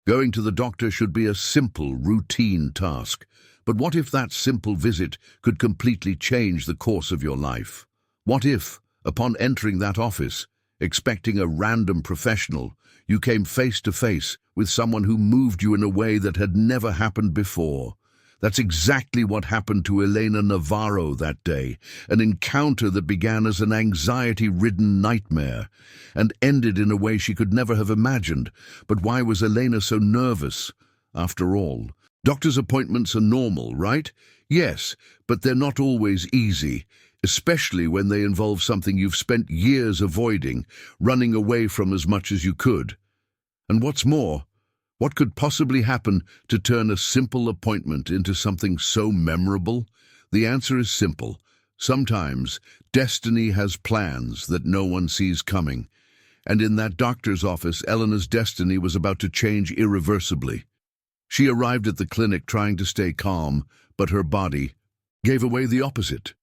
Going to the doctor should be a simple, routine task. But what if that simple visit could completely change the course of your life? What if, upon entering that office, expecting a random professional, you came face to face with someone who moved you in a way that had never happened before? That's exactly what happened to Elena Navarro that day, an encounter that began as an anxiety-ridden nightmare and ended in a way she could never have imagined. But why was Elena so nervous? After all, doctor's appointments are normal, right? Yes, but they're not always easy, especially when they involve something you've spent years avoiding, running away from as much as you could. And what's more, what could possibly happen to turn a simple appointment into something so memorable? The answer is simple. Sometimes destiny has plans that no one sees coming. And in that doctor's office, Elena's destiny was about to change irreversibly. She arrived at the clinic trying to stay calm, but her body gave away the opposite.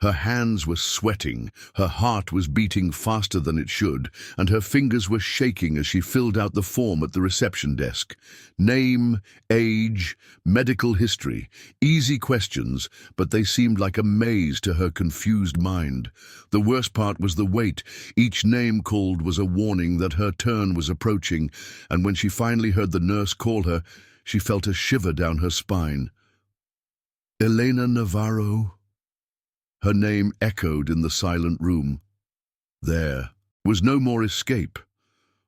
Her hands were sweating, her heart was beating faster than it should, and her fingers were shaking as she filled out the form at the reception desk. Name, age, medical history, easy questions, but they seemed like a maze to her confused mind. The worst part was the wait. Each name called was a warning that her turn was approaching, and when she finally heard the nurse call her, she felt a shiver down her spine. Elena Navarro? Her name echoed in the silent room. There was no more escape.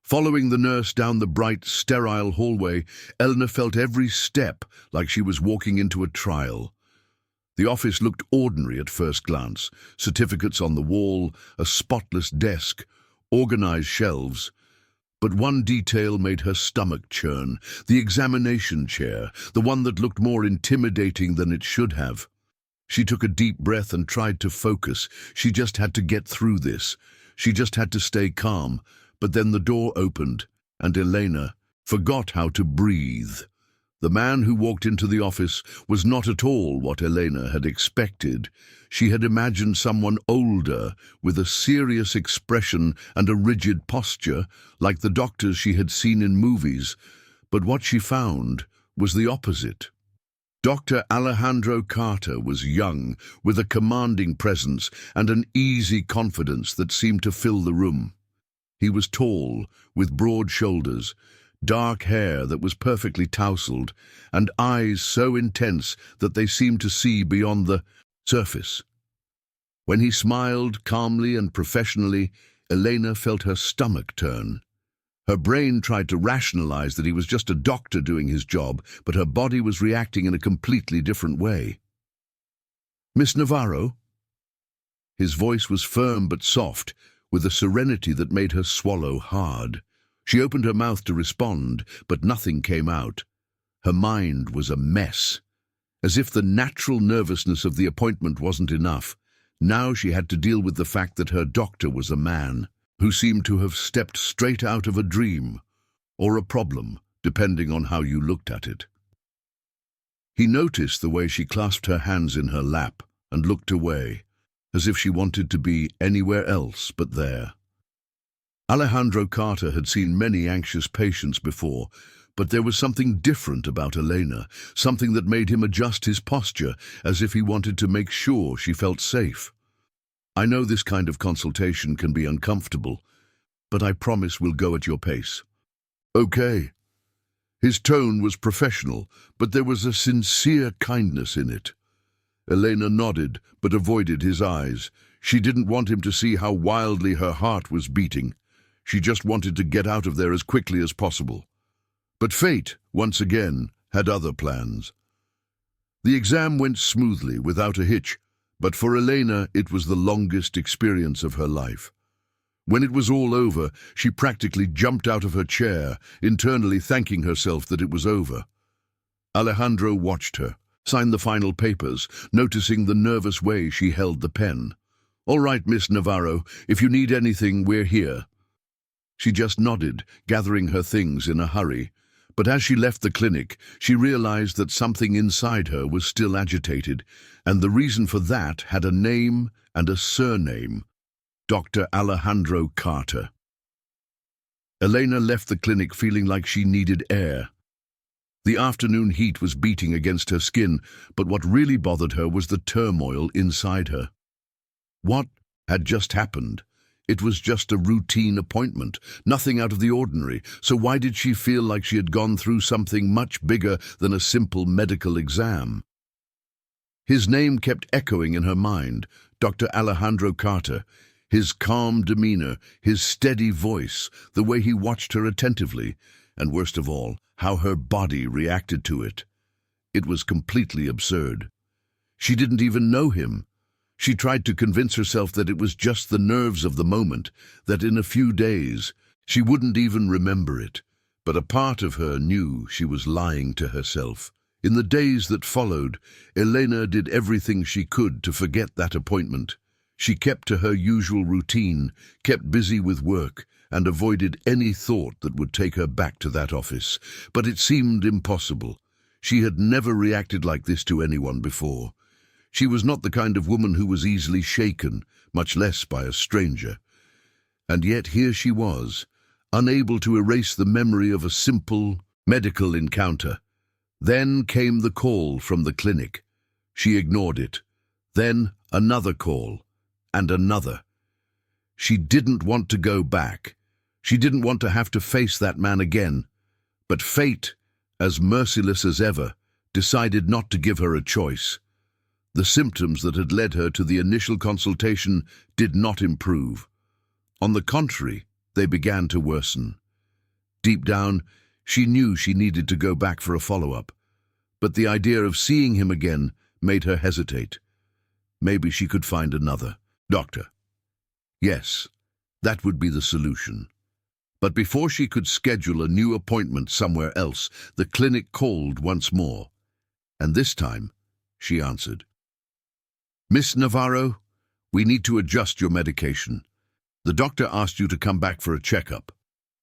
Following the nurse down the bright, sterile hallway, Elena felt every step like she was walking into a trial. The office looked ordinary at first glance. Certificates on the wall, a spotless desk, organized shelves. But one detail made her stomach churn: the examination chair, the one that looked more intimidating than it should have. She took a deep breath and tried to focus. She just had to get through this. She just had to stay calm. But then the door opened, and Elena forgot how to breathe. The man who walked into the office was not at all what Elena had expected. She had imagined someone older, with a serious expression and a rigid posture, like the doctors she had seen in movies. But what she found was the opposite. Dr. Alejandro Carter was young, with a commanding presence and an easy confidence that seemed to fill the room. He was tall, with broad shoulders, dark hair that was perfectly tousled, and eyes so intense that they seemed to see beyond the surface. When he smiled calmly and professionally, Elena felt her stomach turn. Her brain tried to rationalize that he was just a doctor doing his job, but her body was reacting in a completely different way. "Miss Navarro?" His voice was firm but soft, with a serenity that made her swallow hard. She opened her mouth to respond, but nothing came out. Her mind was a mess. As if the natural nervousness of the appointment wasn't enough, now she had to deal with the fact that her doctor was a man who seemed to have stepped straight out of a dream, or a problem, depending on how you looked at it. He noticed the way she clasped her hands in her lap and looked away, as if she wanted to be anywhere else but there. Alejandro Carter had seen many anxious patients before, but there was something different about Elena, something that made him adjust his posture, as if he wanted to make sure she felt safe. "I know this kind of consultation can be uncomfortable, but I promise we'll go at your pace." "Okay." His tone was professional, but there was a sincere kindness in it. Elena nodded, but avoided his eyes. She didn't want him to see how wildly her heart was beating. She just wanted to get out of there as quickly as possible. But fate, once again, had other plans. The exam went smoothly, without a hitch, but for Elena it was the longest experience of her life. When it was all over, she practically jumped out of her chair, internally thanking herself that it was over. Alejandro watched her, sign the final papers, noticing the nervous way she held the pen. "All right, Miss Navarro, if you need anything, we're here." She just nodded, gathering her things in a hurry. But as she left the clinic, she realized that something inside her was still agitated, and the reason for that had a name and a surname: Dr. Alejandro Carter. Elena left the clinic feeling like she needed air. The afternoon heat was beating against her skin, but what really bothered her was the turmoil inside her. What had just happened? It was just a routine appointment, nothing out of the ordinary, so why did she feel like she had gone through something much bigger than a simple medical exam? His name kept echoing in her mind, Dr. Alejandro Carter. His calm demeanor, his steady voice, the way he watched her attentively, and worst of all, how her body reacted to it. It was completely absurd. She didn't even know him. She tried to convince herself that it was just the nerves of the moment, that in a few days she wouldn't even remember it. But a part of her knew she was lying to herself. In the days that followed, Elena did everything she could to forget that appointment. She kept to her usual routine, kept busy with work, and avoided any thought that would take her back to that office. But it seemed impossible. She had never reacted like this to anyone before. She was not the kind of woman who was easily shaken, much less by a stranger. And yet here she was, unable to erase the memory of a simple medical encounter. Then came the call from the clinic. She ignored it. Then another call, and another. She didn't want to go back. She didn't want to have to face that man again. But fate, as merciless as ever, decided not to give her a choice. The symptoms that had led her to the initial consultation did not improve. On the contrary, they began to worsen. Deep down, she knew she needed to go back for a follow-up. But the idea of seeing him again made her hesitate. Maybe she could find another doctor. Yes, that would be the solution. But before she could schedule a new appointment somewhere else, the clinic called once more. And this time, she answered. "Miss Navarro, we need to adjust your medication. The doctor asked you to come back for a checkup."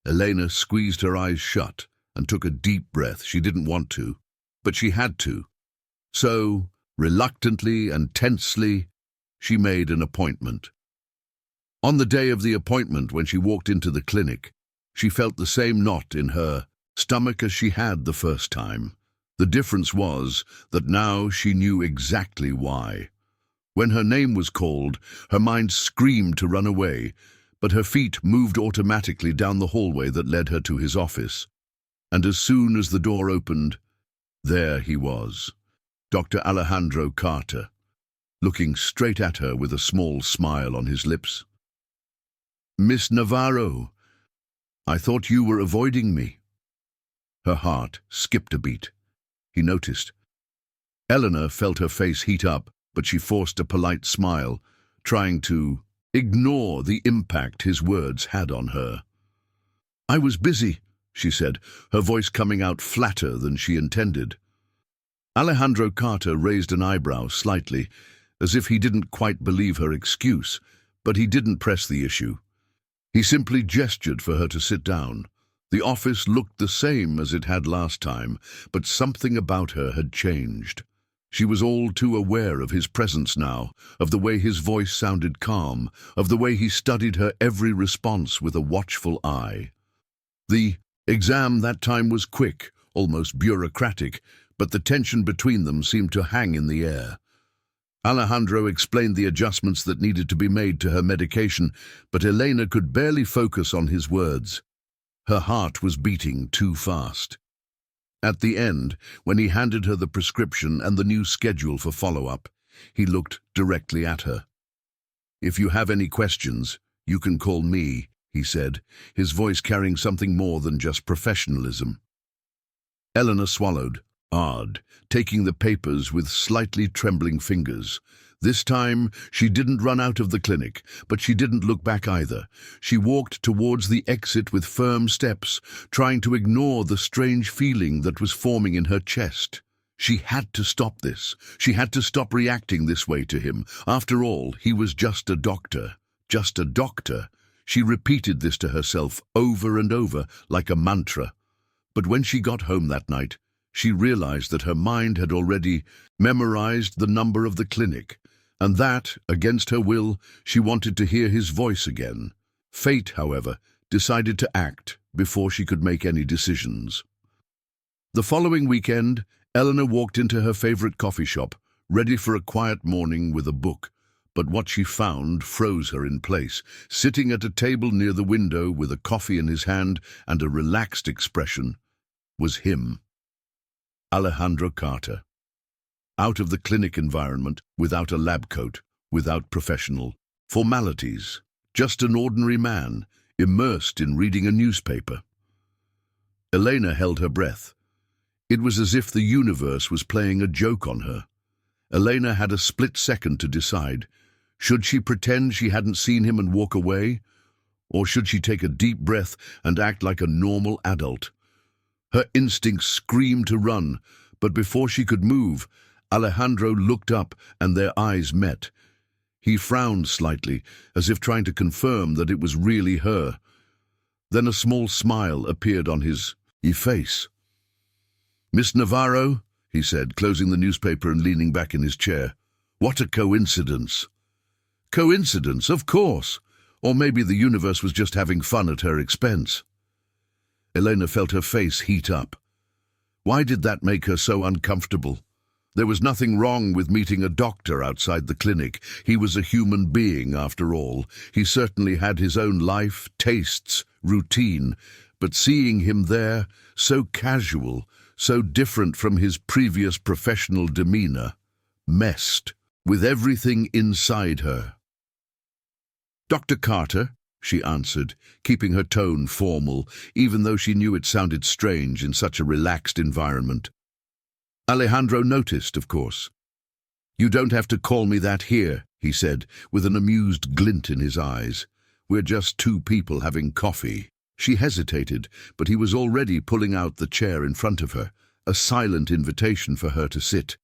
Elena squeezed her eyes shut and took a deep breath. She didn't want to, but she had to. So, reluctantly and tensely, she made an appointment. On the day of the appointment, when she walked into the clinic, she felt the same knot in her stomach as she had the first time. The difference was that now she knew exactly why. When her name was called, her mind screamed to run away, but her feet moved automatically down the hallway that led her to his office. And as soon as the door opened, there he was, Dr. Alejandro Carter, looking straight at her with a small smile on his lips. "Miss Navarro, I thought you were avoiding me." Her heart skipped a beat. He noticed. Elena felt her face heat up, but she forced a polite smile, trying to ignore the impact his words had on her. "I was busy," she said, her voice coming out flatter than she intended. Alejandro Carter raised an eyebrow slightly, as if he didn't quite believe her excuse, but he didn't press the issue. He simply gestured for her to sit down. The office looked the same as it had last time, but something about her had changed. She was all too aware of his presence now, of the way his voice sounded calm, of the way he studied her every response with a watchful eye. The exam that time was quick, almost bureaucratic, but the tension between them seemed to hang in the air. Alejandro explained the adjustments that needed to be made to her medication, but Elena could barely focus on his words. Her heart was beating too fast. At the end, when he handed her the prescription and the new schedule for follow-up, he looked directly at her. "If you have any questions, you can call me," he said, his voice carrying something more than just professionalism. Elena swallowed, hard, taking the papers with slightly trembling fingers. This time, she didn't run out of the clinic, but she didn't look back either. She walked towards the exit with firm steps, trying to ignore the strange feeling that was forming in her chest. She had to stop this. She had to stop reacting this way to him. After all, he was just a doctor. Just a doctor. She repeated this to herself over and over, like a mantra. But when she got home that night, she realized that her mind had already memorized the number of the clinic, and that, against her will, she wanted to hear his voice again. Fate, however, decided to act before she could make any decisions. The following weekend, Elena walked into her favorite coffee shop, ready for a quiet morning with a book. But what she found froze her in place. Sitting at a table near the window with a coffee in his hand and a relaxed expression was him, Alejandro Carter. Out of the clinic environment, without a lab coat, without professional formalities, just an ordinary man, immersed in reading a newspaper. Elena held her breath. It was as if the universe was playing a joke on her. Elena had a split second to decide. Should she pretend she hadn't seen him and walk away? Or should she take a deep breath and act like a normal adult? Her instincts screamed to run, but before she could move, Alejandro looked up and their eyes met. He frowned slightly, as if trying to confirm that it was really her. Then a small smile appeared on his face. "Miss Navarro," he said, closing the newspaper and leaning back in his chair. "What a coincidence." Coincidence, of course. Or maybe the universe was just having fun at her expense. Elena felt her face heat up. Why did that make her so uncomfortable? There was nothing wrong with meeting a doctor outside the clinic. He was a human being, after all. He certainly had his own life, tastes, routine. But seeing him there, so casual, so different from his previous professional demeanor, messed with everything inside her. "Dr. Carter," she answered, keeping her tone formal, even though she knew it sounded strange in such a relaxed environment. Alejandro noticed, of course. "You don't have to call me that here," he said, with an amused glint in his eyes. "We're just two people having coffee." She hesitated, but he was already pulling out the chair in front of her, a silent invitation for her to sit.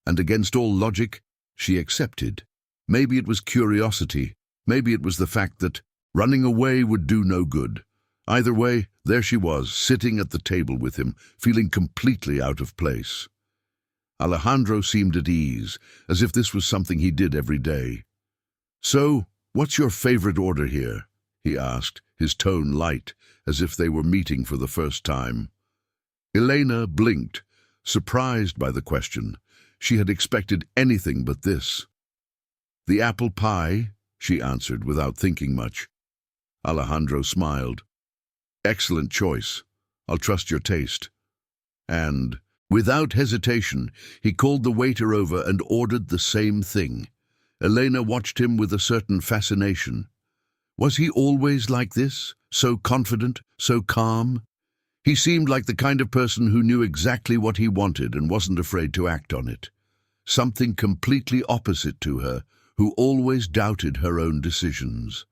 And against all logic, she accepted. Maybe it was curiosity, maybe it was the fact that running away would do no good. Either way, there she was, sitting at the table with him, feeling completely out of place. Alejandro seemed at ease, as if this was something he did every day. "So, what's your favorite order here?" he asked, his tone light, as if they were meeting for the first time. Elena blinked, surprised by the question. She had expected anything but this. "The apple pie," she answered without thinking much. Alejandro smiled. "Excellent choice. I'll trust your taste." And, without hesitation, he called the waiter over and ordered the same thing. Elena watched him with a certain fascination. Was he always like this? So confident, so calm? He seemed like the kind of person who knew exactly what he wanted and wasn't afraid to act on it. Something completely opposite to her, who always doubted her own decisions.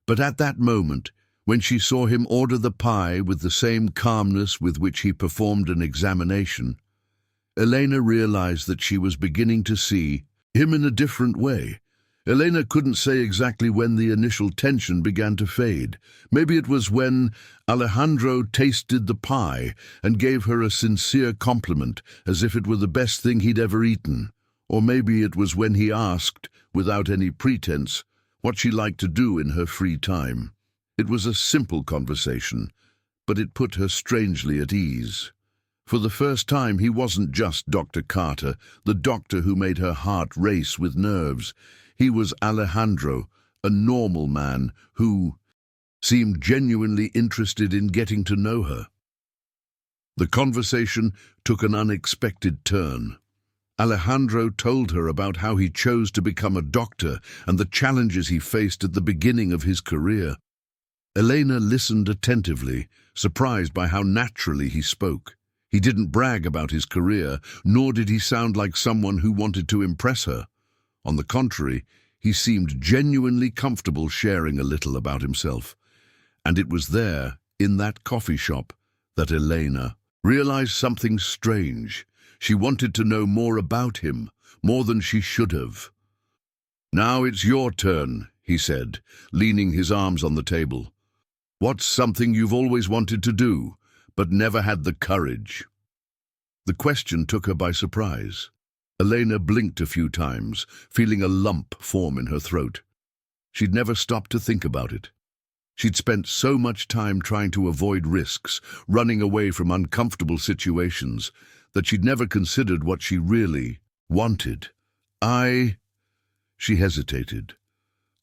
But at that moment, when she saw him order the pie with the same calmness with which he performed an examination, Elena realized that she was beginning to see him in a different way. Elena couldn't say exactly when the initial tension began to fade. Maybe it was when Alejandro tasted the pie and gave her a sincere compliment, as if it were the best thing he'd ever eaten. Or maybe it was when he asked, without any pretense, what she liked to do in her free time. It was a simple conversation, but it put her strangely at ease. For the first time, he wasn't just Dr. Carter, the doctor who made her heart race with nerves. He was Alejandro, a normal man who seemed genuinely interested in getting to know her. The conversation took an unexpected turn. Alejandro told her about how he chose to become a doctor and the challenges he faced at the beginning of his career. Elena listened attentively, surprised by how naturally he spoke. He didn't brag about his career, nor did he sound like someone who wanted to impress her. On the contrary, he seemed genuinely comfortable sharing a little about himself. And it was there, in that coffee shop, that Elena realized something strange. She wanted to know more about him, more than she should have. "Now it's your turn," he said, leaning his arms on the table. "What's something you've always wanted to do, but never had the courage?" The question took her by surprise. Elena blinked a few times, feeling a lump form in her throat. She'd never stopped to think about it. She'd spent so much time trying to avoid risks, running away from uncomfortable situations, that she'd never considered what she really wanted. She hesitated.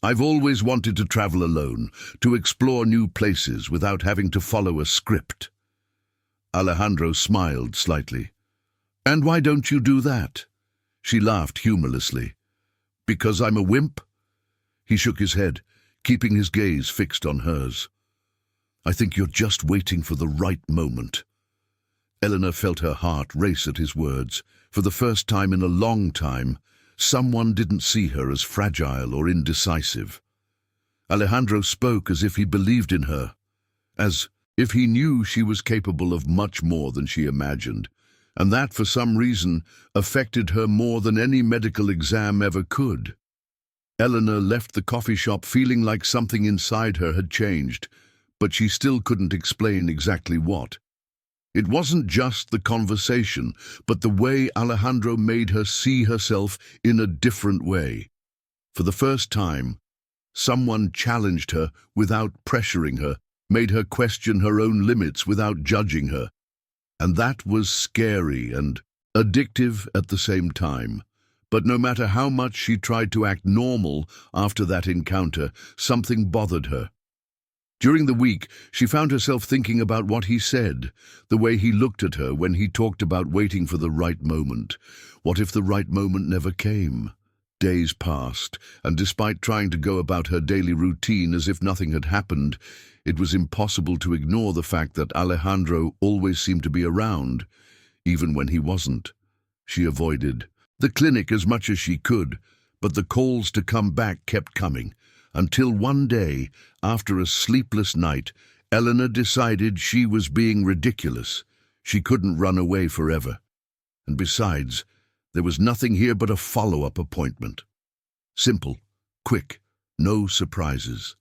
I've always wanted to travel alone, to explore new places without having to follow a script. Alejandro smiled slightly. And why don't you do that? She laughed humorlessly. Because I'm a wimp? He shook his head, keeping his gaze fixed on hers. I think you're just waiting for the right moment. Elena felt her heart race at his words. For the first time in a long time, someone didn't see her as fragile or indecisive. Alejandro spoke as if he believed in her, as if he knew she was capable of much more than she imagined, and that, for some reason, affected her more than any medical exam ever could. Elena left the coffee shop feeling like something inside her had changed, but she still couldn't explain exactly what. It wasn't just the conversation, but the way Alejandro made her see herself in a different way. For the first time, someone challenged her without pressuring her, made her question her own limits without judging her. And that was scary and addictive at the same time. But no matter how much she tried to act normal after that encounter, something bothered her. During the week, she found herself thinking about what he said, the way he looked at her when he talked about waiting for the right moment. What if the right moment never came? Days passed, and despite trying to go about her daily routine as if nothing had happened, it was impossible to ignore the fact that Alejandro always seemed to be around, even when he wasn't. She avoided the clinic as much as she could, but the calls to come back kept coming, until one day, after a sleepless night, Elena decided she was being ridiculous. She couldn't run away forever. And besides, there was nothing here but a follow-up appointment. Simple, quick, no surprises.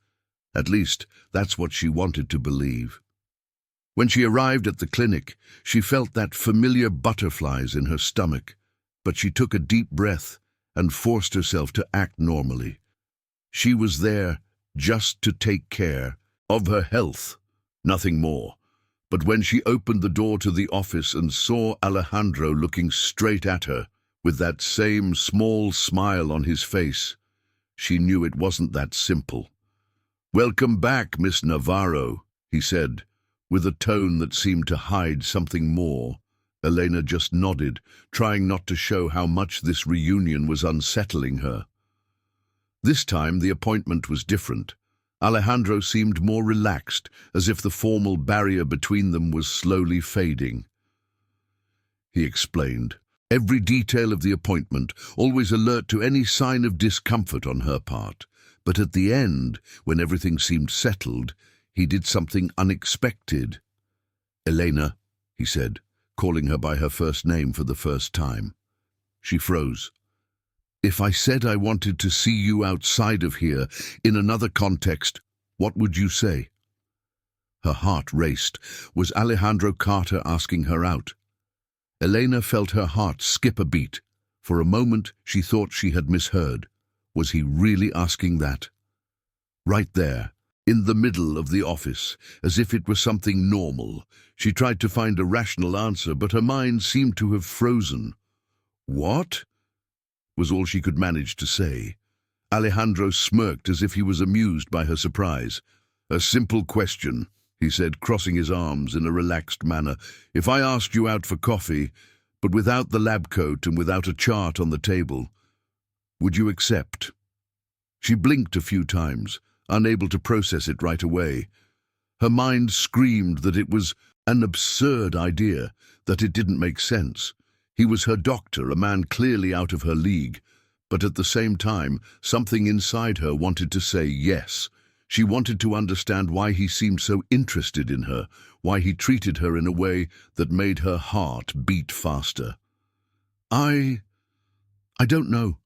At least, that's what she wanted to believe. When she arrived at the clinic, she felt that familiar butterflies in her stomach, but she took a deep breath and forced herself to act normally. She was there just to take care of her health, nothing more. But when she opened the door to the office and saw Alejandro looking straight at her, with that same small smile on his face, she knew it wasn't that simple. "Welcome back, Miss Navarro," he said, with a tone that seemed to hide something more. Elena just nodded, trying not to show how much this reunion was unsettling her. This time the appointment was different. Alejandro seemed more relaxed, as if the formal barrier between them was slowly fading. He explained, every detail of the appointment, always alert to any sign of discomfort on her part. But at the end, when everything seemed settled, he did something unexpected. "Elena," he said, calling her by her first name for the first time. She froze. "If I said I wanted to see you outside of here, in another context, what would you say?" Her heart raced. Was Alejandro Carter asking her out? Elena felt her heart skip a beat. For a moment, she thought she had misheard. Was he really asking that? Right there, in the middle of the office, as if it was something normal. She tried to find a rational answer, but her mind seemed to have frozen. "What?" was all she could manage to say. Alejandro smirked as if he was amused by her surprise. "A simple question," he said, crossing his arms in a relaxed manner. "If I asked you out for coffee, but without the lab coat and without a chart on the table, would you accept?" She blinked a few times, unable to process it right away. Her mind screamed that it was an absurd idea, that it didn't make sense. He was her doctor, a man clearly out of her league. But at the same time, something inside her wanted to say yes. She wanted to understand why he seemed so interested in her, why he treated her in a way that made her heart beat faster. I don't know,"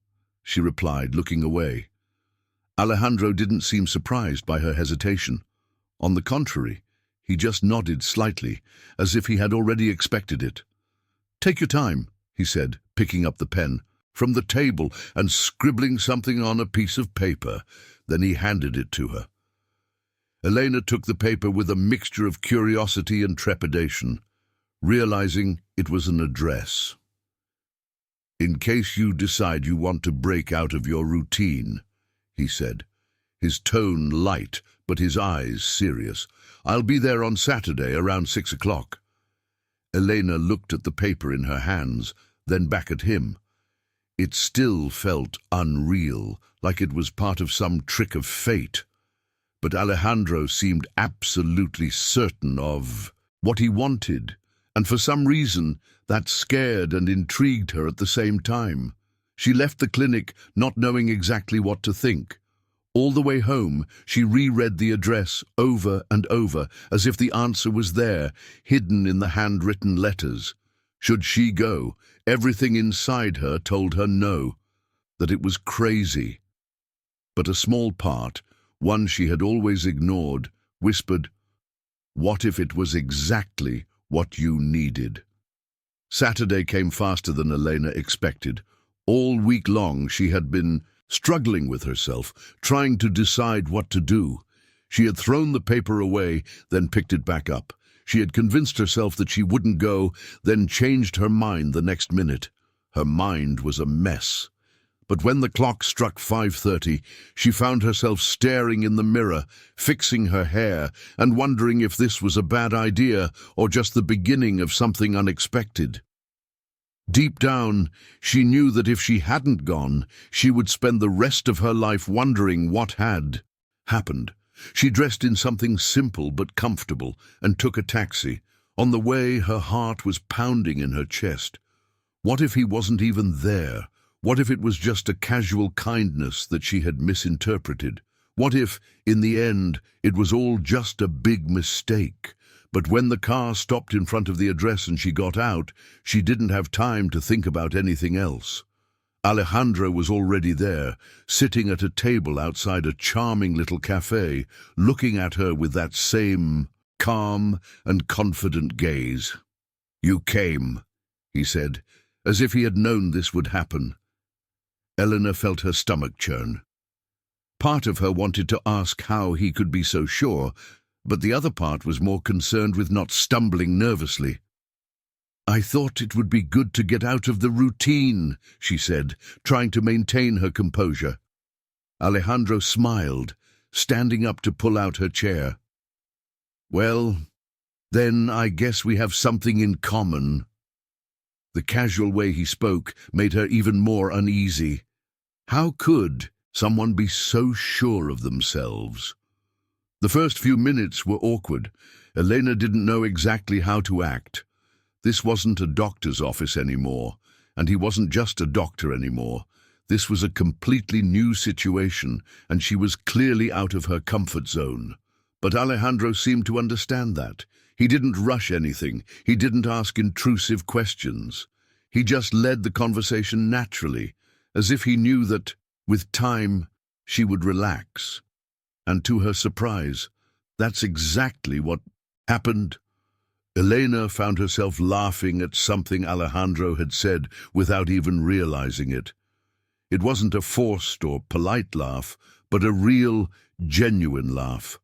she replied, looking away. Alejandro didn't seem surprised by her hesitation. On the contrary, he just nodded slightly, as if he had already expected it. "Take your time," he said, picking up the pen from the table and scribbling something on a piece of paper. Then he handed it to her. Elena took the paper with a mixture of curiosity and trepidation, realizing it was an address. "In case you decide you want to break out of your routine," he said, his tone light but his eyes serious. "I'll be there on Saturday around 6 o'clock. Elena looked at the paper in her hands, then back at him. It still felt unreal, like it was part of some trick of fate. But Alejandro seemed absolutely certain of what he wanted, and for some reason that scared and intrigued her at the same time. She left the clinic not knowing exactly what to think. All the way home, she reread the address over and over, as if the answer was there, hidden in the handwritten letters. Should she go? Everything inside her told her no, that it was crazy. But a small part, one she had always ignored, whispered, "What if it was exactly what you needed?" Saturday came faster than Elena expected. All week long she had been struggling with herself, trying to decide what to do. She had thrown the paper away, then picked it back up. She had convinced herself that she wouldn't go, then changed her mind the next minute. Her mind was a mess. But when the clock struck 5:30, she found herself staring in the mirror, fixing her hair, and wondering if this was a bad idea or just the beginning of something unexpected. Deep down, she knew that if she hadn't gone, she would spend the rest of her life wondering what had happened. She dressed in something simple but comfortable and took a taxi. On the way, her heart was pounding in her chest. What if he wasn't even there? What if it was just a casual kindness that she had misinterpreted? What if, in the end, it was all just a big mistake? But when the car stopped in front of the address and she got out, she didn't have time to think about anything else. Alejandro was already there, sitting at a table outside a charming little cafe, looking at her with that same calm and confident gaze. "You came," he said, as if he had known this would happen. Elena felt her stomach churn. Part of her wanted to ask how he could be so sure, but the other part was more concerned with not stumbling nervously. "I thought it would be good to get out of the routine," she said, trying to maintain her composure. Alejandro smiled, standing up to pull out her chair. "Well, then I guess we have something in common." The casual way he spoke made her even more uneasy. How could someone be so sure of themselves? The first few minutes were awkward. Elena didn't know exactly how to act. This wasn't a doctor's office anymore, and he wasn't just a doctor anymore. This was a completely new situation, and she was clearly out of her comfort zone. But Alejandro seemed to understand that. He didn't rush anything. He didn't ask intrusive questions. He just led the conversation naturally, as if he knew that, with time, she would relax. And to her surprise, that's exactly what happened. Elena found herself laughing at something Alejandro had said without even realizing it. It wasn't a forced or polite laugh, but a real, genuine laugh.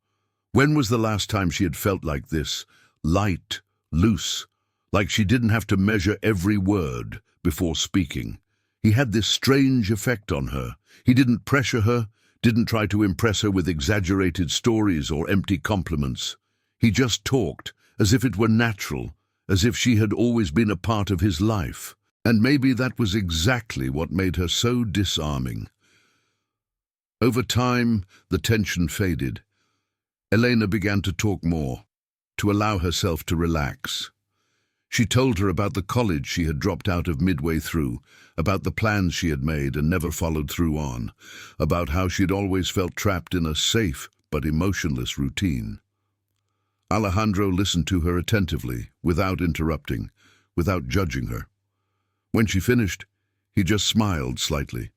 When was the last time she had felt like this? Light, loose, like she didn't have to measure every word before speaking. He had this strange effect on her. He didn't pressure her, didn't try to impress her with exaggerated stories or empty compliments. He just talked, as if it were natural, as if she had always been a part of his life. And maybe that was exactly what made her so disarming. Over time, the tension faded. Elena began to talk more, to allow herself to relax. She told her about the college she had dropped out of midway through, about the plans she had made and never followed through on, about how she'd always felt trapped in a safe but emotionless routine. Alejandro listened to her attentively, without interrupting, without judging her. When she finished, he just smiled slightly.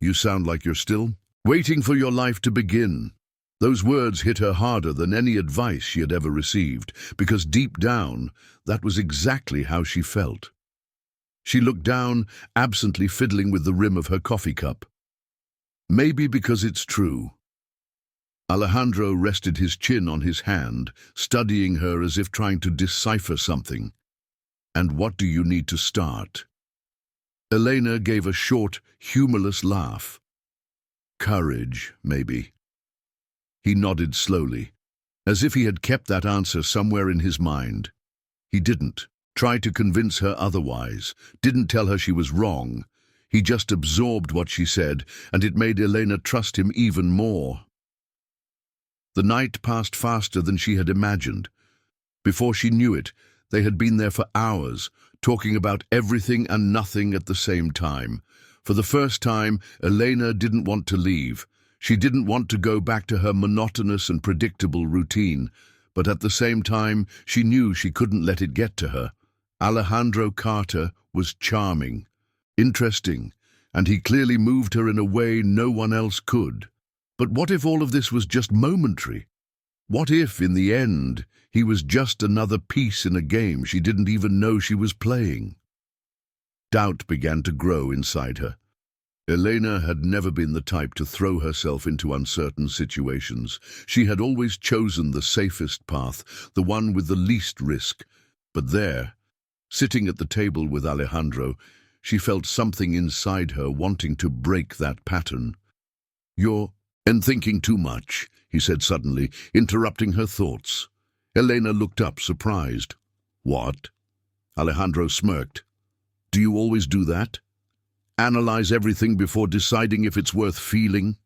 "You sound like you're still waiting for your life to begin." Those words hit her harder than any advice she had ever received, because deep down, that was exactly how she felt. She looked down, absently fiddling with the rim of her coffee cup. Maybe because it's true. Alejandro rested his chin on his hand, studying her as if trying to decipher something. "And what do you need to start?" Elena gave a short, humorless laugh. "Courage, maybe." He nodded slowly, as if he had kept that answer somewhere in his mind. He didn't try to convince her otherwise, didn't tell her she was wrong. He just absorbed what she said, and it made Elena trust him even more. The night passed faster than she had imagined. Before she knew it, they had been there for hours, talking about everything and nothing at the same time. For the first time, Elena didn't want to leave. She didn't want to go back to her monotonous and predictable routine, but at the same time, she knew she couldn't let it get to her. Alejandro Carter was charming, interesting, and he clearly moved her in a way no one else could. But what if all of this was just momentary? What if, in the end, he was just another piece in a game she didn't even know she was playing? Doubt began to grow inside her. Elena had never been the type to throw herself into uncertain situations. She had always chosen the safest path, the one with the least risk. But there, sitting at the table with Alejandro, she felt something inside her wanting to break that pattern. "You're thinking too much," he said suddenly, interrupting her thoughts. Elena looked up, surprised. "What?" Alejandro smirked. "Do you always do that? Analyze everything before deciding if it's worth feeling?"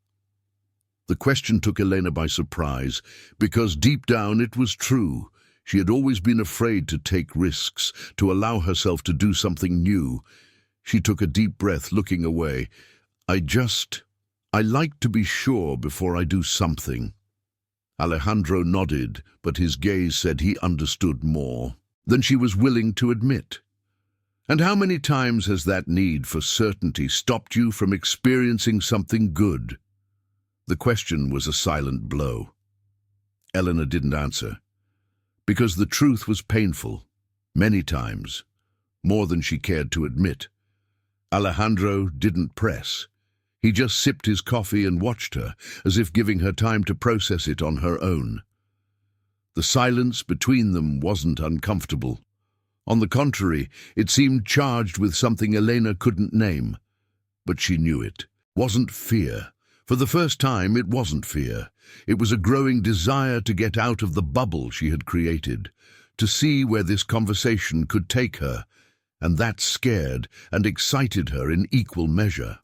The question took Elena by surprise, because deep down it was true. She had always been afraid to take risks, to allow herself to do something new. She took a deep breath, looking away. I like to be sure before I do something." Alejandro nodded, but his gaze said he understood more than she was willing to admit. "And how many times has that need for certainty stopped you from experiencing something good?" The question was a silent blow. Elena didn't answer, because the truth was painful, many times, more than she cared to admit. Alejandro didn't press. He just sipped his coffee and watched her, as if giving her time to process it on her own. The silence between them wasn't uncomfortable. On the contrary, it seemed charged with something Elena couldn't name. But she knew it. Wasn't fear. For the first time, it wasn't fear. It was a growing desire to get out of the bubble she had created, to see where this conversation could take her, and that scared and excited her in equal measure.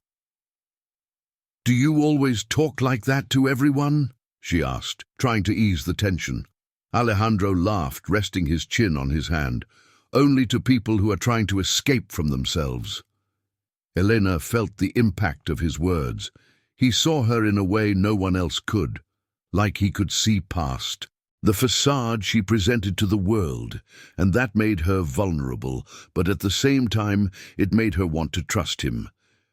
"Do you always talk like that to everyone?" she asked, trying to ease the tension. Alejandro laughed, resting his chin on his hand. "Only to people who are trying to escape from themselves." Elena felt the impact of his words. He saw her in a way no one else could, like he could see past the facade she presented to the world, and that made her vulnerable, but at the same time it made her want to trust him.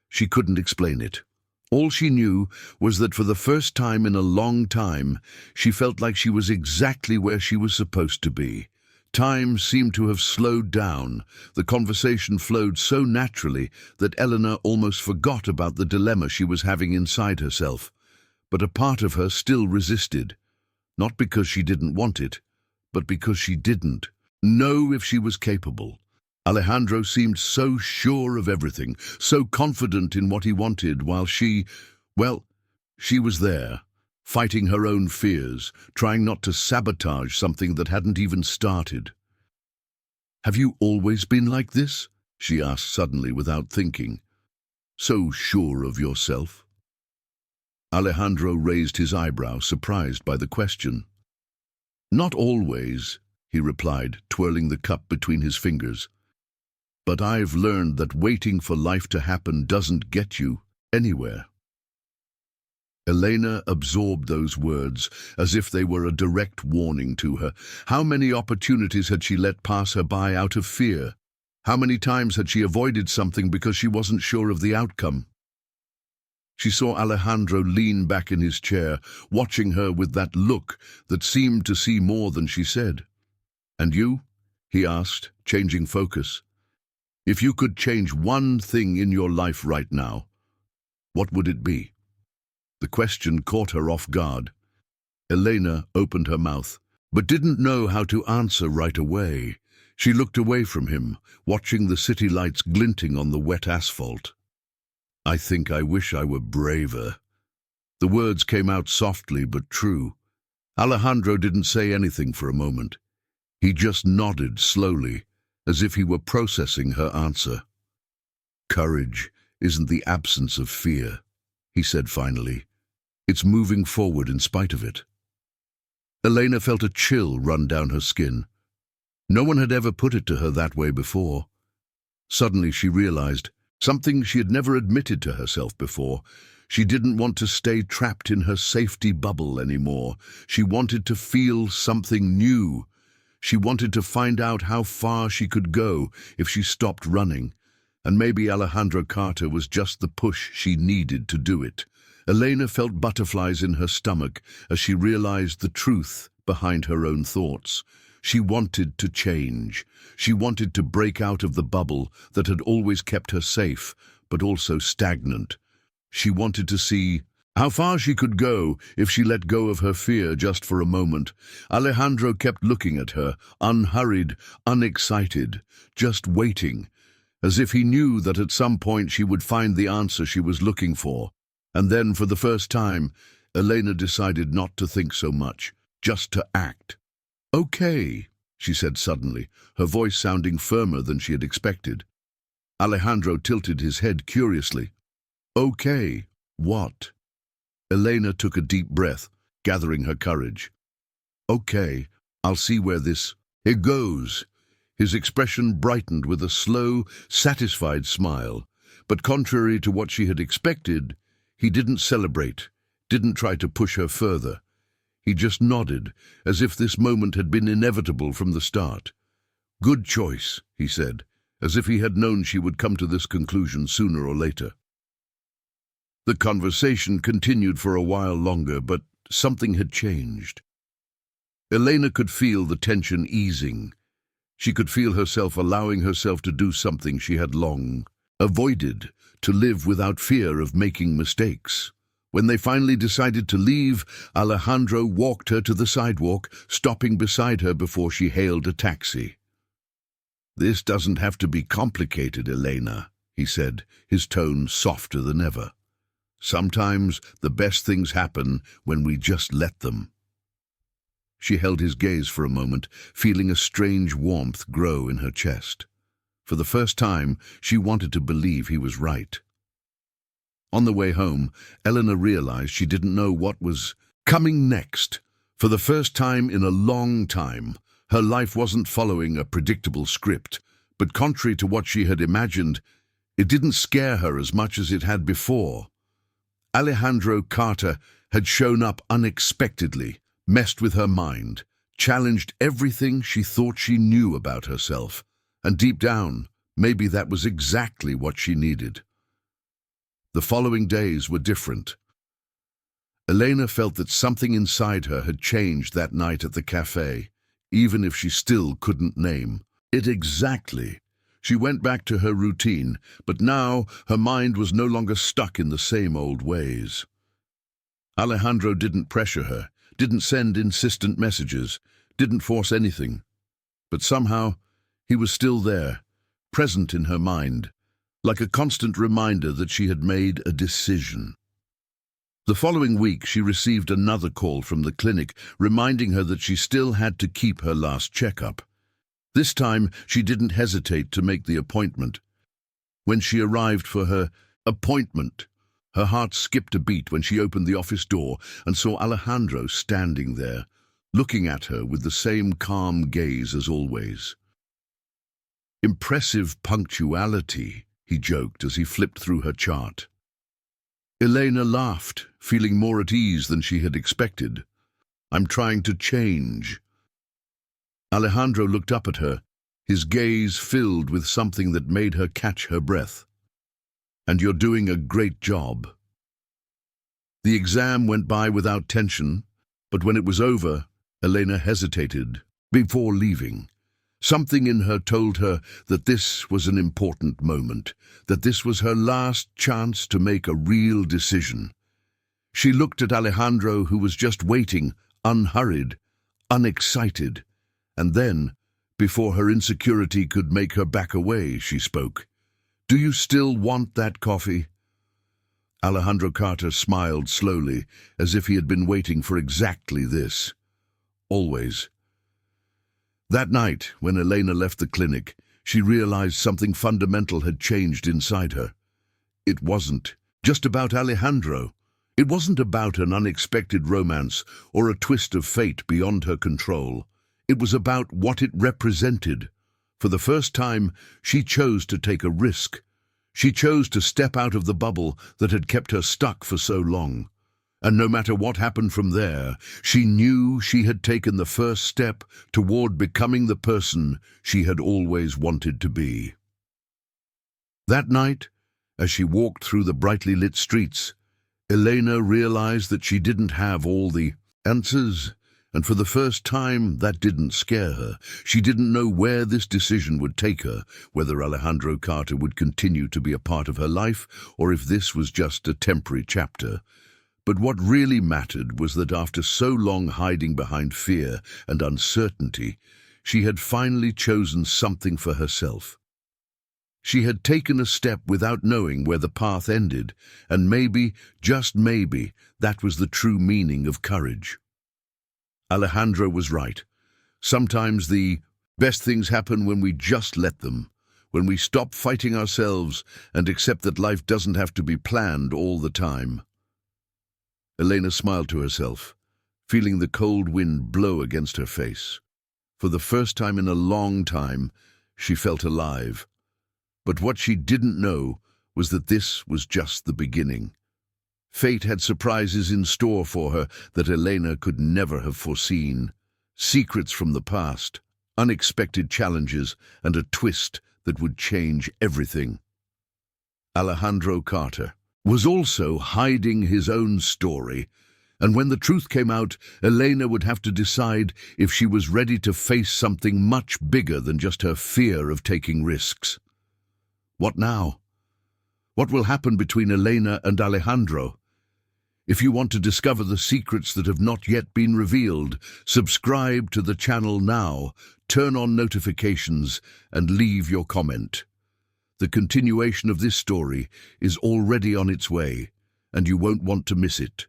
She couldn't explain it. All she knew was that for the first time in a long time, she felt like she was exactly where she was supposed to be. Time seemed to have slowed down. The conversation flowed so naturally that Elena almost forgot about the dilemma she was having inside herself. But a part of her still resisted, not because she didn't want it, but because she didn't know if she was capable. Alejandro seemed so sure of everything, so confident in what he wanted, while she was there, fighting her own fears, trying not to sabotage something that hadn't even started. "Have you always been like this?" she asked suddenly without thinking. "So sure of yourself?" Alejandro raised his eyebrow, surprised by the question. "Not always," he replied, twirling the cup between his fingers. "But I've learned that waiting for life to happen doesn't get you anywhere." Elena absorbed those words as if they were a direct warning to her. How many opportunities had she let pass her by out of fear? How many times had she avoided something because she wasn't sure of the outcome? She saw Alejandro lean back in his chair, watching her with that look that seemed to see more than she said. "And you?" he asked, changing focus. "If you could change one thing in your life right now, what would it be?" The question caught her off guard. Elena opened her mouth, but didn't know how to answer right away. She looked away from him, watching the city lights glinting on the wet asphalt. "I think I wish I were braver." The words came out softly but true. Alejandro didn't say anything for a moment. He just nodded slowly, as if he were processing her answer. "Courage isn't the absence of fear," he said finally. "It's moving forward in spite of it." Elena felt a chill run down her skin. No one had ever put it to her that way before. Suddenly she realized something she had never admitted to herself before. She didn't want to stay trapped in her safety bubble anymore. She wanted to feel something new. She wanted to find out how far she could go if she stopped running. And maybe Alejandro Carter was just the push she needed to do it. Elena felt butterflies in her stomach as she realized the truth behind her own thoughts. She wanted to change. She wanted to break out of the bubble that had always kept her safe, but also stagnant. She wanted to see how far she could go if she let go of her fear just for a moment. Alejandro kept looking at her, unhurried, unexcited, just waiting, as if he knew that at some point she would find the answer she was looking for. And then, for the first time, Elena decided not to think so much, just to act. "Okay," she said suddenly, her voice sounding firmer than she had expected. Alejandro tilted his head curiously. "Okay, what?" Elena took a deep breath, gathering her courage. "Okay, I'll see where this it goes." His expression brightened with a slow, satisfied smile, but contrary to what she had expected, he didn't celebrate, didn't try to push her further. He just nodded, as if this moment had been inevitable from the start. "Good choice," he said, as if he had known she would come to this conclusion sooner or later. The conversation continued for a while longer, but something had changed. Elena could feel the tension easing. She could feel herself allowing herself to do something she had long avoided, to live without fear of making mistakes. When they finally decided to leave, Alejandro walked her to the sidewalk, stopping beside her before she hailed a taxi. "This doesn't have to be complicated, Elena," he said, his tone softer than ever. "Sometimes the best things happen when we just let them." She held his gaze for a moment, feeling a strange warmth grow in her chest. For the first time, she wanted to believe he was right. On the way home, Elena realized she didn't know what was coming next. For the first time in a long time, her life wasn't following a predictable script, but contrary to what she had imagined, it didn't scare her as much as it had before. Alejandro Carter had shown up unexpectedly, messed with her mind, challenged everything she thought she knew about herself, and deep down, maybe that was exactly what she needed. The following days were different. Elena felt that something inside her had changed that night at the cafe, even if she still couldn't name it exactly. She went back to her routine, but now her mind was no longer stuck in the same old ways. Alejandro didn't pressure her, didn't send insistent messages, didn't force anything. But somehow, he was still there, present in her mind, like a constant reminder that she had made a decision. The following week, she received another call from the clinic, reminding her that she still had to keep her last checkup. This time, she didn't hesitate to make the appointment. When she arrived for her appointment, her heart skipped a beat when she opened the office door and saw Alejandro standing there, looking at her with the same calm gaze as always. "Impressive punctuality," he joked as he flipped through her chart. Elena laughed, feeling more at ease than she had expected. "I'm trying to change." Alejandro looked up at her, his gaze filled with something that made her catch her breath. "And you're doing a great job." The exam went by without tension, but when it was over, Elena hesitated before leaving. Something in her told her that this was an important moment, that this was her last chance to make a real decision. She looked at Alejandro, who was just waiting, unhurried, unexcited. And then, before her insecurity could make her back away, she spoke. "Do you still want that coffee?" Alejandro Carter smiled slowly, as if he had been waiting for exactly this. Always. That night, when Elena left the clinic, she realized something fundamental had changed inside her. It wasn't just about Alejandro. It wasn't about an unexpected romance or a twist of fate beyond her control. It was about what it represented. For the first time, she chose to take a risk. She chose to step out of the bubble that had kept her stuck for so long. And no matter what happened from there, she knew she had taken the first step toward becoming the person she had always wanted to be. That night, as she walked through the brightly lit streets, Elena realized that she didn't have all the answers, and for the first time that didn't scare her. She didn't know where this decision would take her, whether Alejandro Carter would continue to be a part of her life, or if this was just a temporary chapter. But what really mattered was that after so long hiding behind fear and uncertainty, she had finally chosen something for herself. She had taken a step without knowing where the path ended, and maybe, just maybe, that was the true meaning of courage. Alejandro was right. Sometimes the best things happen when we just let them, when we stop fighting ourselves and accept that life doesn't have to be planned all the time. Elena smiled to herself, feeling the cold wind blow against her face. For the first time in a long time, she felt alive. But what she didn't know was that this was just the beginning. Fate had surprises in store for her that Elena could never have foreseen. Secrets from the past, unexpected challenges, and a twist that would change everything. Alejandro Carter was also hiding his own story, and when the truth came out, Elena would have to decide if she was ready to face something much bigger than just her fear of taking risks. What now? What will happen between Elena and Alejandro? If you want to discover the secrets that have not yet been revealed, subscribe to the channel now, turn on notifications, and leave your comment. The continuation of this story is already on its way, and you won't want to miss it.